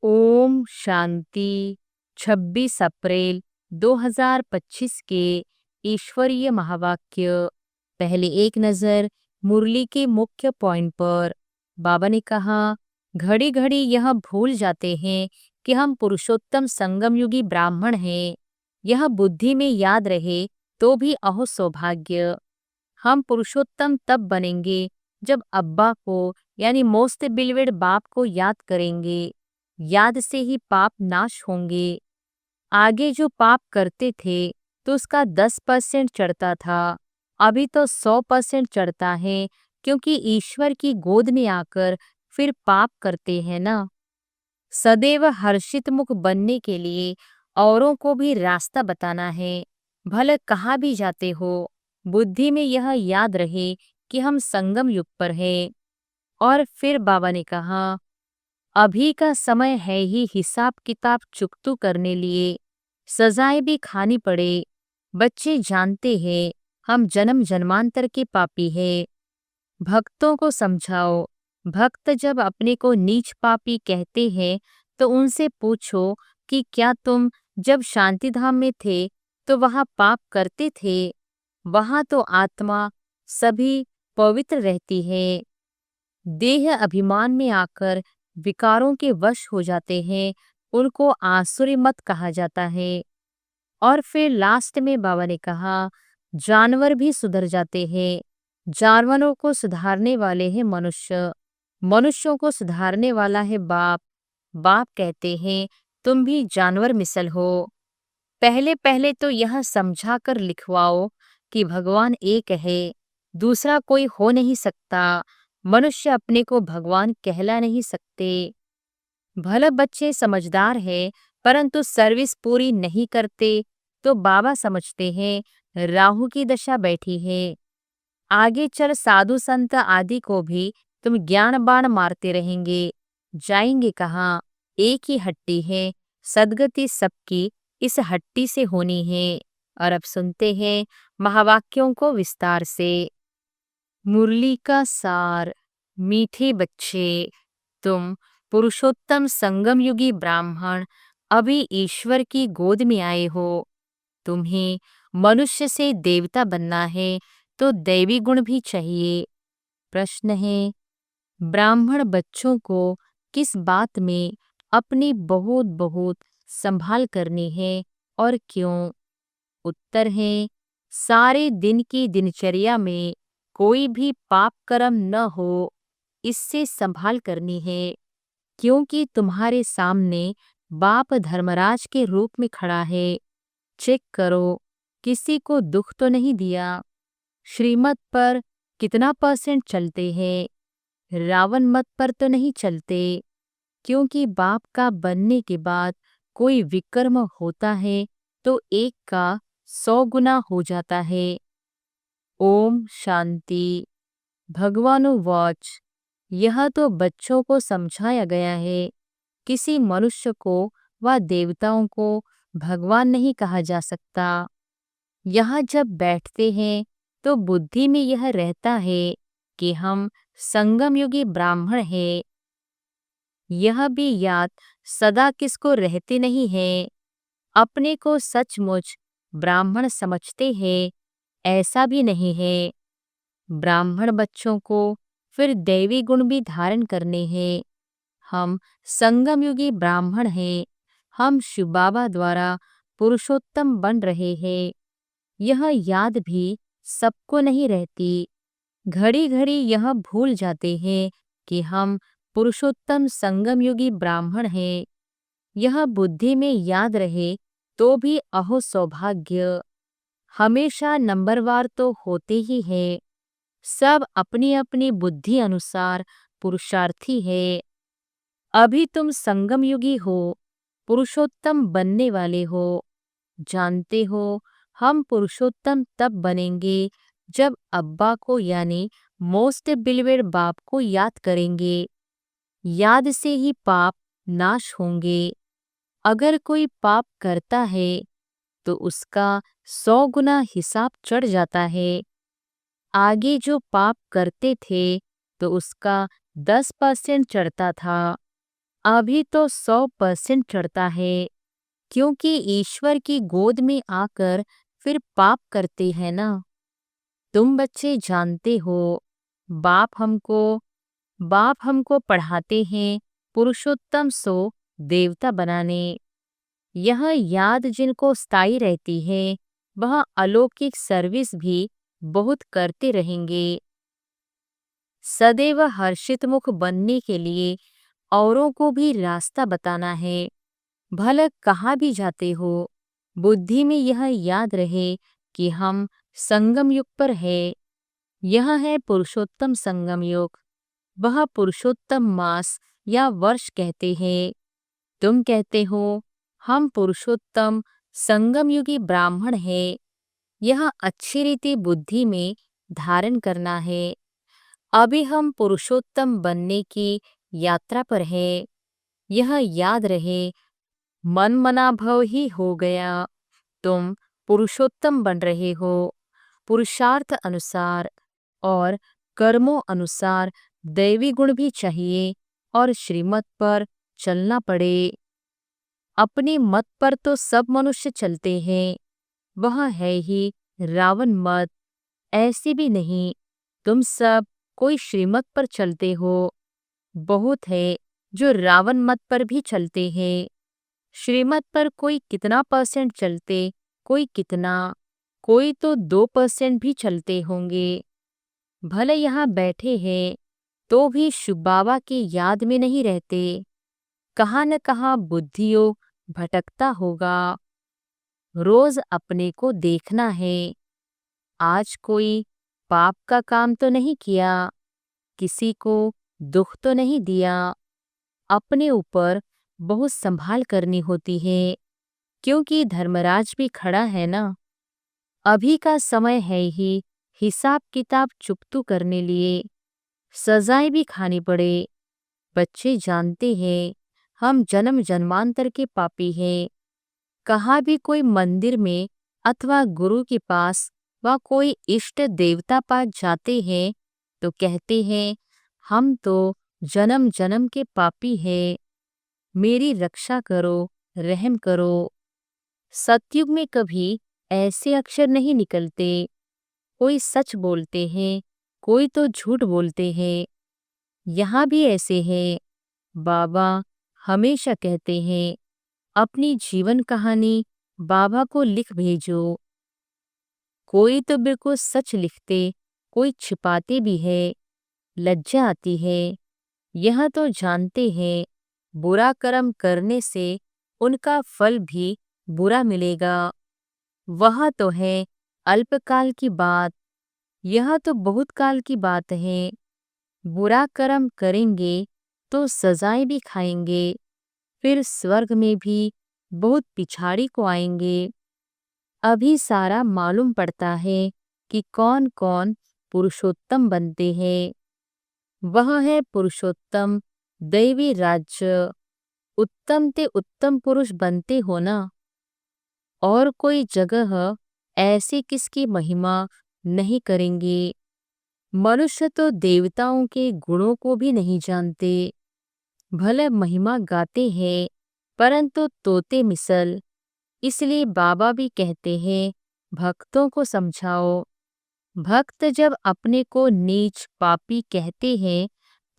ओम शांति। 26 अप्रैल 2025 के ईश्वरीय महावाक्य। पहले एक नजर मुरली के मुख्य पॉइंट पर। बाबा ने कहा, घड़ी घड़ी यह भूल जाते हैं कि हम पुरुषोत्तम संगमयुगी ब्राह्मण हैं। यह बुद्धि में याद रहे तो भी अहो सौभाग्य। हम पुरुषोत्तम तब बनेंगे जब अब्बा को यानी मोस्ट बिलवेड बाप को याद करेंगे। याद से ही पाप नाश होंगे। आगे जो पाप करते थे तो उसका 10% चढ़ता था, अभी तो 100% चढ़ता है, क्योंकि ईश्वर की गोद में आकर फिर पाप करते हैं ना। सदैव हर्षित मुख बनने के लिए औरों को भी रास्ता बताना है। भले कहाँ भी जाते हो, बुद्धि में यह याद रहे कि हम संगम युग पर हैं। और फिर बाबा ने कहा, अभी का समय है ही हिसाब किताब चुकतू करने लिए, सजाएं भी खानी पड़े। बच्चे जानते हैं हम जन्म जन्मांतर के पापी हैं। भक्तों को समझाओ। भक्त जब अपने को नीच पापी कहते हैं तो उनसे पूछो कि क्या तुम जब शांति धाम में थे तो वहां पाप करते थे? वहां तो आत्मा सभी पवित्र रहती है। देह अभिमान में आकर विकारों के वश हो जाते हैं, उनको आसुरी मत कहा जाता है। और फिर लास्ट में बाबा ने कहा, जानवर भी सुधर जाते हैं। जानवरों को सुधारने वाले हैं मनुष्य, मनुष्यों को सुधारने वाला है बाप। बाप कहते हैं तुम भी जानवर मिसल हो। पहले पहले तो यह समझा कर लिखवाओ कि भगवान एक है, दूसरा कोई हो नहीं सकता। मनुष्य अपने को भगवान कहला नहीं सकते। भले बच्चे समझदार हैं परंतु सर्विस पूरी नहीं करते तो बाबा समझते हैं राहु की दशा बैठी है। आगे चल साधु संत आदि को भी तुम ज्ञान बाण मारते रहेंगे। जाएंगे कहाँ? एक ही हट्टी है, सदगति सबकी इस हट्टी से होनी है। और अब सुनते हैं महावाक्यों को विस्तार से। मुरली का सार। मीठे बच्चे, तुम पुरुषोत्तम संगम युगी ब्राह्मण अभी ईश्वर की गोद में आए हो। तुम्हें मनुष्य से देवता बनना है तो दैवी गुण भी चाहिए। प्रश्न है, ब्राह्मण बच्चों को किस बात में अपनी बहुत बहुत संभाल करनी है और क्यों? उत्तर है, सारे दिन की दिनचर्या में कोई भी पाप कर्म न हो, इससे संभाल करनी है। क्योंकि तुम्हारे सामने बाप धर्मराज के रूप में खड़ा है। चेक करो, किसी को दुख तो नहीं दिया। श्रीमत पर कितना % चलते हैं? रावण मत पर तो नहीं चलते। क्योंकि बाप का बनने के बाद कोई विकर्म होता है तो एक का 100 गुना हो जाता है। ओम शांति। भगवानुवाच, यह तो बच्चों को समझाया गया है। किसी मनुष्य को व देवताओं को भगवान नहीं कहा जा सकता। यहाँ जब बैठते हैं तो बुद्धि में यह रहता है कि हम संगम युगी ब्राह्मण हैं। यह भी याद सदा किसको रहते नहीं है। अपने को सचमुच ब्राह्मण समझते हैं ऐसा भी नहीं है। ब्राह्मण बच्चों को फिर दैवी गुण भी धारण करने हैं। हम संगम युगी ब्राह्मण हैं। हम शिव बाबा द्वारा पुरुषोत्तम बन रहे हैं। यह याद भी सबको नहीं रहती। घड़ी घड़ी यह भूल जाते हैं कि हम पुरुषोत्तम संगम युगी ब्राह्मण हैं। यह बुद्धि में याद रहे तो भी अहो सौभाग्य। हमेशा नंबरवार तो होते ही है। सब अपनी अपनी बुद्धि अनुसार पुरुषार्थी है। अभी तुम संगम युगी हो, पुरुषोत्तम बनने वाले हो। जानते हो, हम पुरुषोत्तम तब बनेंगे जब अब्बा को यानी मोस्ट बिलवेड बाप को याद करेंगे। याद से ही पाप नाश होंगे। अगर कोई पाप करता है तो उसका 100 गुना हिसाब चढ़ जाता है। आगे जो पाप करते थे तो उसका 10% चढ़ता था, अभी तो 100% चढ़ता है, क्योंकि ईश्वर की गोद में आकर फिर पाप करते हैं ना। तुम बच्चे जानते हो, बाप हमको बाप हमको पढ़ाते हैं पुरुषोत्तम सो देवता बनाने। यह याद जिनको स्थायी रहती है, वह अलौकिक सर्विस भी बहुत करते रहेंगे। सदैव हर्षित मुख बनने के लिए औरों को भी रास्ता बताना है। भला कहाँ भी जाते हो, बुद्धि में यह याद रहे कि हम संगम युग पर है। यह है पुरुषोत्तम संगम युग। वह पुरुषोत्तम मास या वर्ष कहते हैं। तुम कहते हो हम पुरुषोत्तम संगम युगी ब्राह्मण है। यह अच्छी रीति बुद्धि में धारण करना है। अभी हम पुरुषोत्तम बनने की यात्रा पर है। यह याद रहे, मन मना भव ही हो गया। तुम पुरुषोत्तम बन रहे हो, पुरुषार्थ अनुसार और कर्मों अनुसार दैवी गुण भी चाहिए और श्रीमत पर चलना पड़े। अपने मत पर तो सब मनुष्य चलते हैं, वह है ही रावण मत। ऐसे भी नहीं, तुम सब कोई श्रीमत पर चलते हो। बहुत है जो रावण मत पर भी चलते हैं। श्रीमत पर कोई कितना परसेंट चलते, कोई कितना, कोई तो 2% भी चलते होंगे। भले यहाँ बैठे हैं तो भी शिव बाबा की याद में नहीं रहते। कहाँ न कहाँ बुद्धियों भटकता होगा। रोज अपने को देखना है। आज कोई पाप का काम तो नहीं किया, किसी को दुख तो नहीं दिया। अपने ऊपर बहुत संभाल करनी होती है, क्योंकि धर्मराज भी खड़ा है ना। अभी का समय है ही हिसाब किताब चुकतू करने लिए, सजाएं भी खानी पड़े। बच्चे जानते हैं हम जन्म जन्मांतर के पापी हैं। कहाँ भी कोई मंदिर में अथवा गुरु के पास व कोई इष्ट देवता पास जाते हैं तो कहते हैं हम तो जन्म जन्म के पापी हैं, मेरी रक्षा करो, रहम करो। सतयुग में कभी ऐसे अक्षर नहीं निकलते। कोई सच बोलते हैं, कोई तो झूठ बोलते हैं। यहाँ भी ऐसे हैं। बाबा हमेशा कहते हैं अपनी जीवन कहानी बाबा को लिख भेजो। कोई तो बिल्कुल सच लिखते, कोई छिपाते भी है। लज्जा आती है। यह तो जानते हैं बुरा कर्म करने से उनका फल भी बुरा मिलेगा। वह तो है अल्पकाल की बात, यह तो बहुत काल की बात है। बुरा कर्म करेंगे तो सजाएं भी खाएंगे, फिर स्वर्ग में भी बहुत पिछाड़ी को आएंगे। अभी सारा मालूम पड़ता है कि कौन कौन पुरुषोत्तम बनते हैं। वह है पुरुषोत्तम दैवी राज्य। उत्तम ते उत्तम पुरुष बनते हो ना। और कोई जगह ऐसी किसकी महिमा नहीं करेंगे। मनुष्य तो देवताओं के गुणों को भी नहीं जानते। भले महिमा गाते हैं, परंतु तोते मिसल। इसलिए बाबा भी कहते हैं भक्तों को समझाओ। भक्त जब अपने को नीच पापी कहते हैं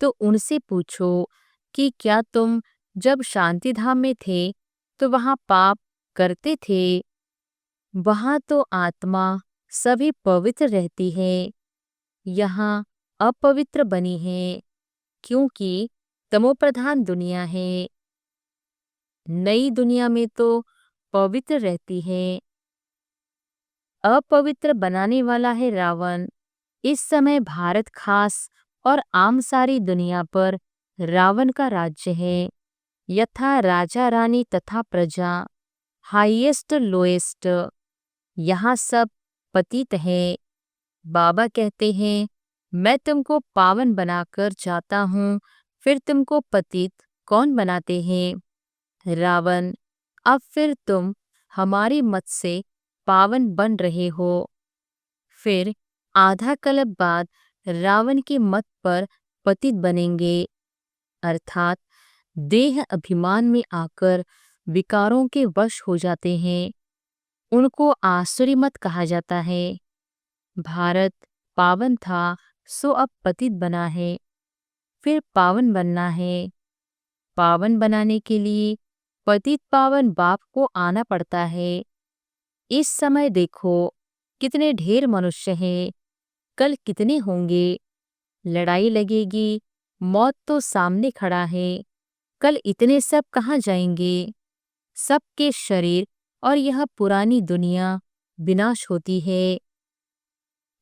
तो उनसे पूछो कि क्या तुम जब शांतिधाम में थे तो वहां पाप करते थे। वहां तो आत्मा सभी पवित्र रहती है, यहाँ अपवित्र बनी है, क्योंकि तमोप्रधान दुनिया है। नई दुनिया में तो पवित्र रहती है। अपवित्र बनाने वाला है रावण। इस समय भारत खास और आम सारी दुनिया पर रावण का राज्य है। यथा राजा रानी तथा प्रजा, हाईएस्ट लोएस्ट, यहाँ सब पतित है। बाबा कहते हैं मैं तुमको पावन बनाकर जाता हूँ, फिर तुमको पतित कौन बनाते हैं? रावण। अब फिर तुम हमारी मत से पावन बन रहे हो। फिर आधा कल्प बाद रावण की मत पर पतित बनेंगे, अर्थात देह अभिमान में आकर विकारों के वश हो जाते हैं। उनको आसुरी मत कहा जाता है। भारत पावन था सो अब पतित बना है, फिर पावन बनना है। पावन बनाने के लिए पतित पावन बाप को आना पड़ता है। इस समय देखो कितने ढेर मनुष्य हैं, कल कितने होंगे। लड़ाई लगेगी, मौत तो सामने खड़ा है। कल इतने सब कहाँ जाएंगे। सबके शरीर और यह पुरानी दुनिया विनाश होती है।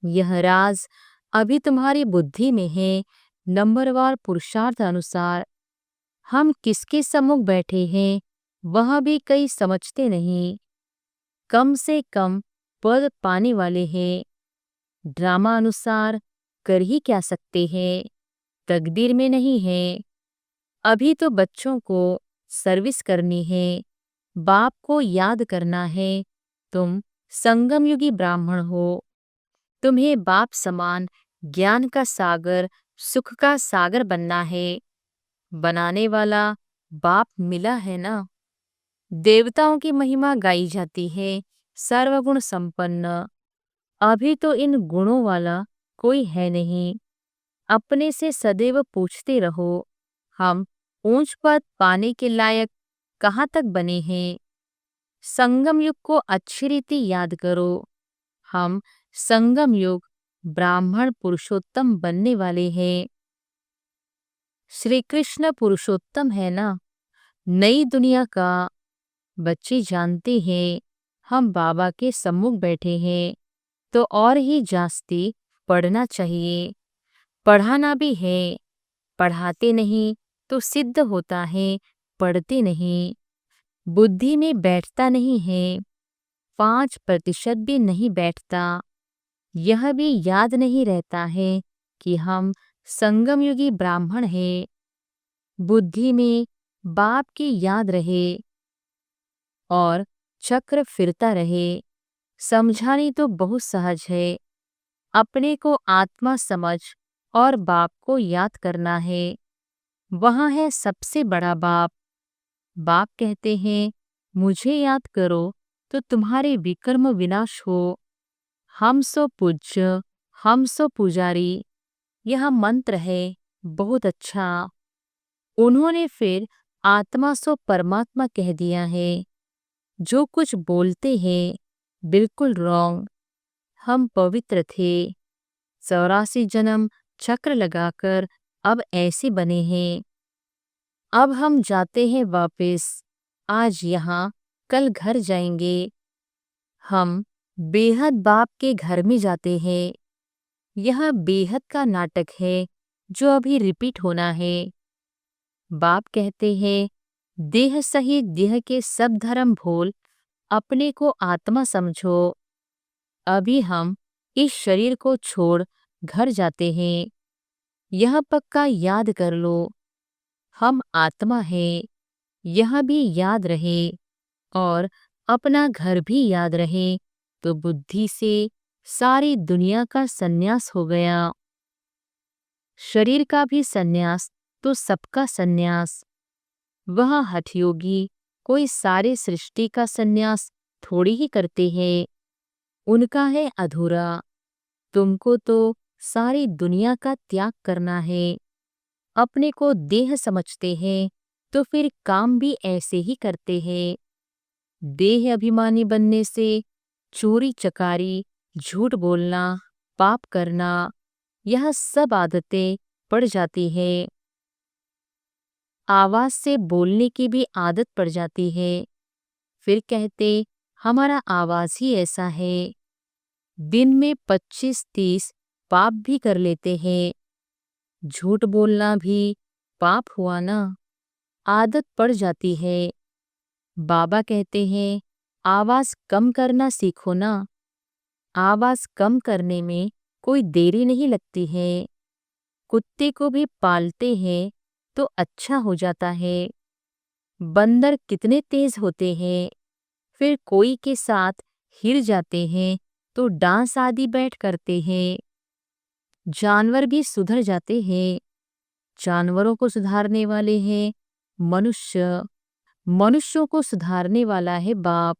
यह राज अभी तुम्हारी बुद्धि में है। नंबरवार पुरुषार्थ अनुसार हम किसके सम्मुख बैठे हैं वह भी कई समझते नहीं। कम से कम पद पाने वाले हैं। ड्रामा अनुसार कर ही क्या सकते हैं, तकदीर में नहीं है। अभी तो बच्चों को सर्विस करनी है, बाप को याद करना है। तुम संगम युगी ब्राह्मण हो। तुम्हें बाप समान ज्ञान का सागर, सुख का सागर बनना है। बनाने वाला बाप मिला है ना। देवताओं की महिमा गाई जाती है, सर्वगुण संपन्न। अभी तो इन गुणों वाला कोई है नहीं। अपने से सदैव पूछते रहो, हम ऊंच पद पाने के लायक कहाँ तक बने हैं। संगम युग को अच्छी रीति याद करो। हम संगम युग ब्राह्मण पुरुषोत्तम बनने वाले हैं। श्री कृष्ण पुरुषोत्तम है ना। नई दुनिया का बच्चे जानते हैं हम बाबा के सम्मुख बैठे हैं, तो और ही जास्ती पढ़ना चाहिए। पढ़ाना भी है। पढ़ाते नहीं तो सिद्ध होता है, पढ़ते नहीं। बुद्धि में बैठता नहीं है, 5% भी नहीं बैठता। यह भी याद नहीं रहता है कि हम संगम युगी ब्राह्मण हैं। बुद्धि में बाप की याद रहे और चक्र फिरता रहे। समझानी तो बहुत सहज है। अपने को आत्मा समझ और बाप को याद करना है। वहाँ है सबसे बड़ा बाप। बाप कहते हैं मुझे याद करो तो तुम्हारे विकर्म विनाश हो। हम सो पूज्य, हम सो पुजारी, यह मंत्र है बहुत अच्छा। उन्होंने फिर आत्मा सो परमात्मा कह दिया है। जो कुछ बोलते हैं बिल्कुल रॉन्ग। हम पवित्र थे, 84 जन्म चक्र लगाकर अब ऐसे बने हैं। अब हम जाते हैं वापस। आज यहाँ, कल घर जाएंगे। हम बेहद बाप के घर में जाते हैं। यह बेहद का नाटक है जो अभी रिपीट होना है। बाप कहते हैं देह सहित देह के सब धर्म भूल अपने को आत्मा समझो। अभी हम इस शरीर को छोड़ घर जाते हैं। यह पक्का याद कर लो, हम आत्मा हैं। यह भी याद रहे और अपना घर भी याद रहे तो बुद्धि से सारी दुनिया का सन्यास हो गया। शरीर का भी सन्यास तो सबका सन्यास। वह हठयोगी कोई सारे सृष्टि का सन्यास थोड़ी ही करते हैं। उनका है अधूरा। तुमको तो सारी दुनिया का त्याग करना है। अपने को देह समझते हैं तो फिर काम भी ऐसे ही करते हैं। देह अभिमानी बनने से चोरी चकारी, झूठ बोलना, पाप करना, यह सब आदतें पड़ जाती है। आवाज से बोलने की भी आदत पड़ जाती है। फिर कहते हमारा आवाज ही ऐसा है। दिन में 25-30 पाप भी कर लेते हैं। झूठ बोलना भी पाप हुआ ना। आदत पड़ जाती है। बाबा कहते हैं आवाज कम करना सीखो ना। आवाज कम करने में कोई देरी नहीं लगती है। कुत्ते को भी पालते हैं तो अच्छा हो जाता है। बंदर कितने तेज होते हैं, फिर कोई के साथ हिर जाते हैं तो डांस आदि बैठ करते हैं। जानवर भी सुधर जाते हैं। जानवरों को सुधारने वाले हैं मनुष्य, मनुष्यों को सुधारने वाला है बाप।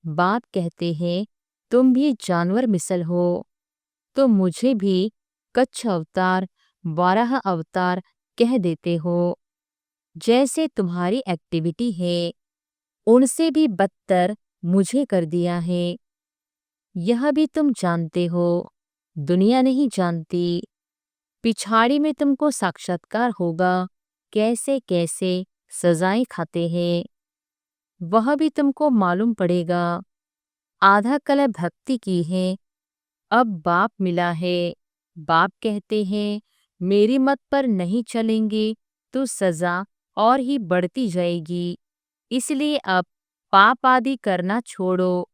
बाप कहते हैं तुम भी जानवर मिसल हो, तो मुझे भी कच्छ अवतार, वाराह अवतार कह देते हो। जैसे तुम्हारी एक्टिविटी है उनसे भी बदतर मुझे कर दिया है। यह भी तुम जानते हो, दुनिया नहीं जानती। पिछाड़ी में तुमको साक्षात्कार होगा कैसे कैसे सजाएं खाते हैं, वह भी तुमको मालूम पड़ेगा। आधा कल भक्ति की है, अब बाप मिला है। बाप कहते हैं मेरी मत पर नहीं चलेंगे तो सजा और ही बढ़ती जाएगी। इसलिए अब पाप आदि करना छोड़ो,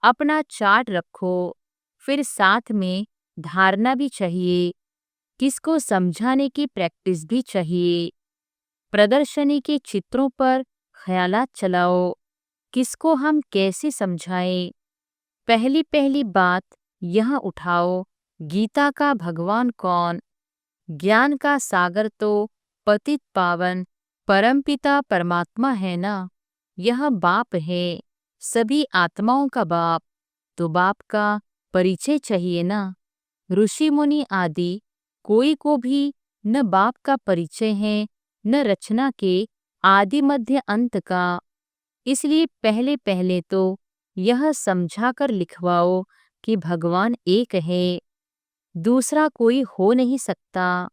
अपना चार्ट रखो। फिर साथ में धारणा भी चाहिए, किसको समझाने की प्रैक्टिस भी चाहिए। प्रदर्शनी के चित्रों पर ख्यालात चलाओ, किसको हम कैसे समझाएं। पहली पहली बात यह उठाओ, गीता का भगवान कौन? ज्ञान का सागर तो पतित पावन परमपिता परमात्मा है ना। यह बाप है, सभी आत्माओं का बाप। तो बाप का परिचय चाहिए ना। ऋषि मुनि आदि कोई को भी न बाप का परिचय है न रचना के आदि मध्य अंत का। इसलिए पहले पहले तो यह समझाकर लिखवाओ कि भगवान एक है, दूसरा कोई हो नहीं सकता।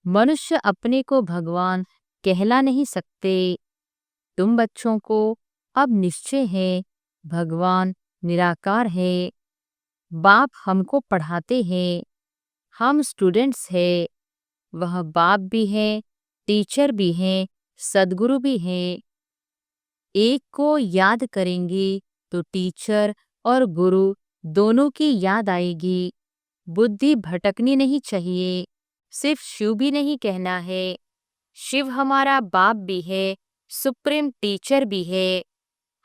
मनुष्य अपने को भगवान कहला नहीं सकते। तुम बच्चों को अब निश्चय है भगवान निराकार है। बाप हमको पढ़ाते हैं, हम स्टूडेंट्स हैं। वह बाप भी है, टीचर भी है, सद्गुरु भी है। एक को याद करेंगे तो टीचर और गुरु दोनों की याद आएगी। बुद्धि भटकनी नहीं चाहिए। सिर्फ शिव भी नहीं कहना है, शिव हमारा बाप भी है, सुप्रीम टीचर भी है।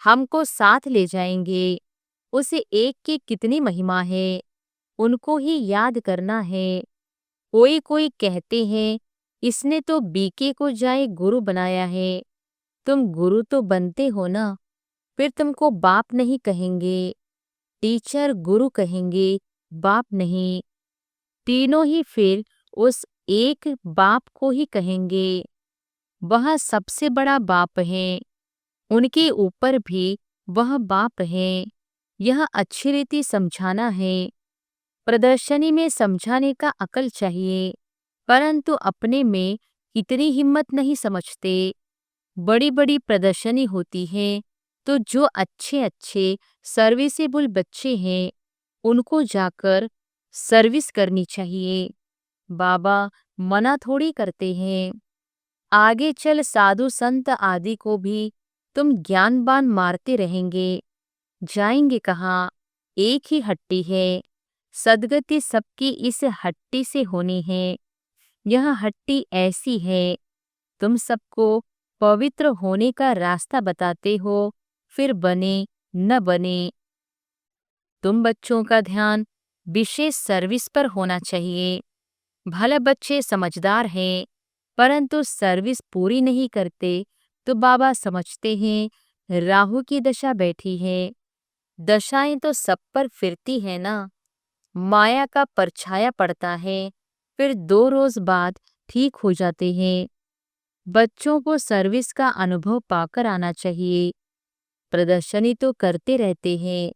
हमको साथ ले जाएंगे। उसे एक की कितनी महिमा है, उनको ही याद करना है। कोई कोई कहते हैं इसने तो बीके को जाए गुरु बनाया है। तुम गुरु तो बनते हो ना, फिर तुमको बाप नहीं कहेंगे। टीचर गुरु कहेंगे, बाप नहीं। तीनों ही फिर उस एक बाप को ही कहेंगे। वह सबसे बड़ा बाप है, उनके ऊपर भी वह बाप है। यह अच्छी रीति समझाना है। प्रदर्शनी में समझाने का अकल चाहिए, परंतु अपने में इतनी हिम्मत नहीं समझते। बड़ी बड़ी प्रदर्शनी होती है तो जो अच्छे अच्छे सर्विसेबल बच्चे हैं उनको जाकर सर्विस करनी चाहिए। बाबा मना थोड़ी करते हैं। आगे चल साधु संत आदि को भी तुम ज्ञानबान मारते रहेंगे, जाएंगे कहाँ? एक ही हट्टी है। सदगति सबकी इस हट्टी से होनी है। यह हट्टी ऐसी है, तुम सबको पवित्र होने का रास्ता बताते हो, फिर बने न बने। तुम बच्चों का ध्यान विशेष सर्विस पर होना चाहिए। भले बच्चे समझदार हैं, परंतु सर्विस पूरी नहीं करते तो बाबा समझते हैं राहु की दशा बैठी है। दशाएं तो सब पर फिरती है ना। माया का परछाया पड़ता है, फिर 2 रोज बाद ठीक हो जाते हैं। बच्चों को सर्विस का अनुभव पाकर आना चाहिए। प्रदर्शनी तो करते रहते हैं,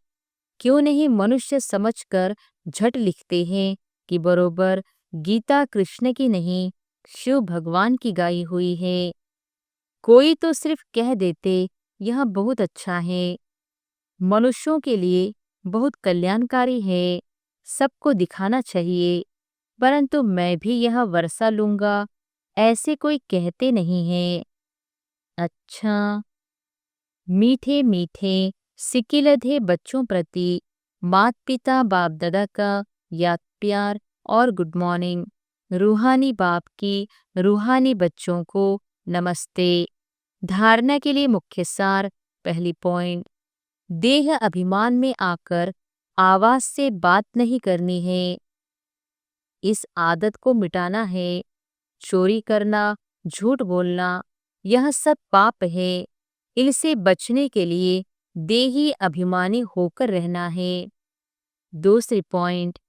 क्यों नहीं मनुष्य समझकर झट लिखते हैं कि बरोबर गीता कृष्ण की नहीं, शिव भगवान की गाई हुई है। कोई तो सिर्फ कह देते यह बहुत अच्छा है, मनुष्यों के लिए बहुत कल्याणकारी है, सबको दिखाना चाहिए। परंतु मैं भी यह वर्षा लूंगा, ऐसे कोई कहते नहीं है। अच्छा, मीठे मीठे सिकिलधे बच्चों प्रति माता पिता बाप दादा का याद प्यार और गुड मॉर्निंग। रूहानी बाप की रूहानी बच्चों को नमस्ते। धारणा के लिए मुख्य सार। पहली पॉइंट, देह अभिमान में आकर आवाज से बात नहीं करनी है। इस आदत को मिटाना है। चोरी करना, झूठ बोलना, यह सब पाप है। इनसे बचने के लिए देही अभिमानी होकर रहना है। दूसरी पॉइंट,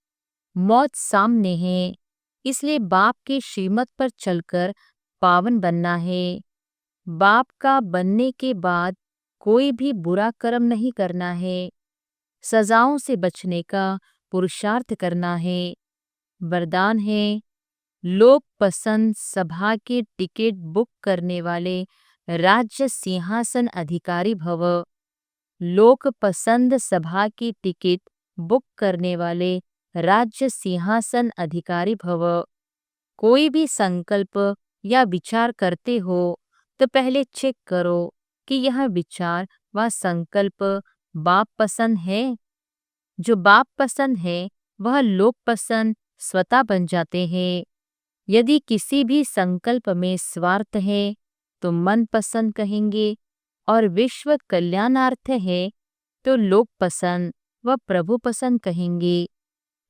मौत सामने है, इसलिए बाप के श्रीमत पर चलकर पावन बनना है। बाप का बनने के बाद कोई भी बुरा कर्म नहीं करना है। सजाओं से बचने का पुरुषार्थ करना है। वरदान है, लोक पसंद सभा के टिकट बुक करने वाले राज्य सिंहासन अधिकारी भव। लोक पसंद सभा की टिकट बुक करने वाले राज्य सिंहासन अधिकारी भव। कोई भी संकल्प या विचार करते हो तो पहले चेक करो कि यह विचार व संकल्प बाप पसंद है। जो बाप पसंद है वह लोक पसंद स्वतः बन जाते हैं। यदि किसी भी संकल्प में स्वार्थ है तो मन पसंद कहेंगे, और विश्व कल्याणार्थ है तो लोक पसंद व प्रभु पसंद कहेंगे।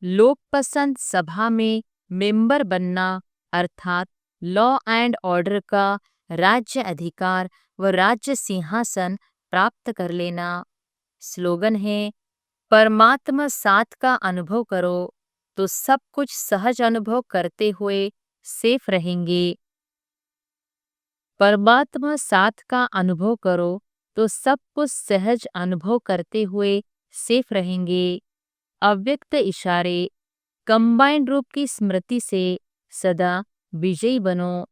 लोक पसंद सभा में मेंबर बनना अर्थात लॉ एंड ऑर्डर का राज्य अधिकार व राज्य सिंहासन प्राप्त कर लेना। स्लोगन है, परमात्मा साथ का अनुभव करो तो सब कुछ सहज अनुभव करते हुए सेफ रहेंगे। परमात्मा साथ का अनुभव करो तो सब कुछ सहज अनुभव करते हुए सेफ रहेंगे। अव्यक्त इशारे, कंबाइंड रूप की स्मृति से सदा विजयी बनो।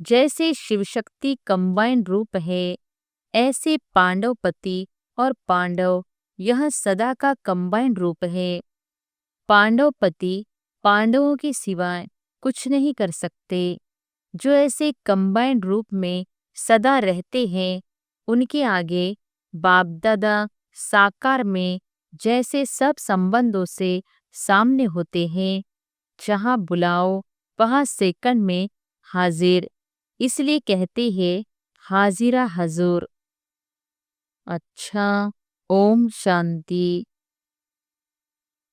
जैसे शिवशक्ति कंबाइंड रूप है, ऐसे पांडवपति और पांडव यह सदा का कंबाइंड रूप है। पांडवपति पांडवों के सिवाय कुछ नहीं कर सकते। जो ऐसे कंबाइंड रूप में सदा रहते हैं, उनके आगे बाप दादा साकार में जैसे सब संबंधों से सामने होते हैं। जहाँ बुलाओ वहाँ सेकंड में हाजिर, इसलिए कहते हैं हाजिरा हजूर। अच्छा, ओम शांति।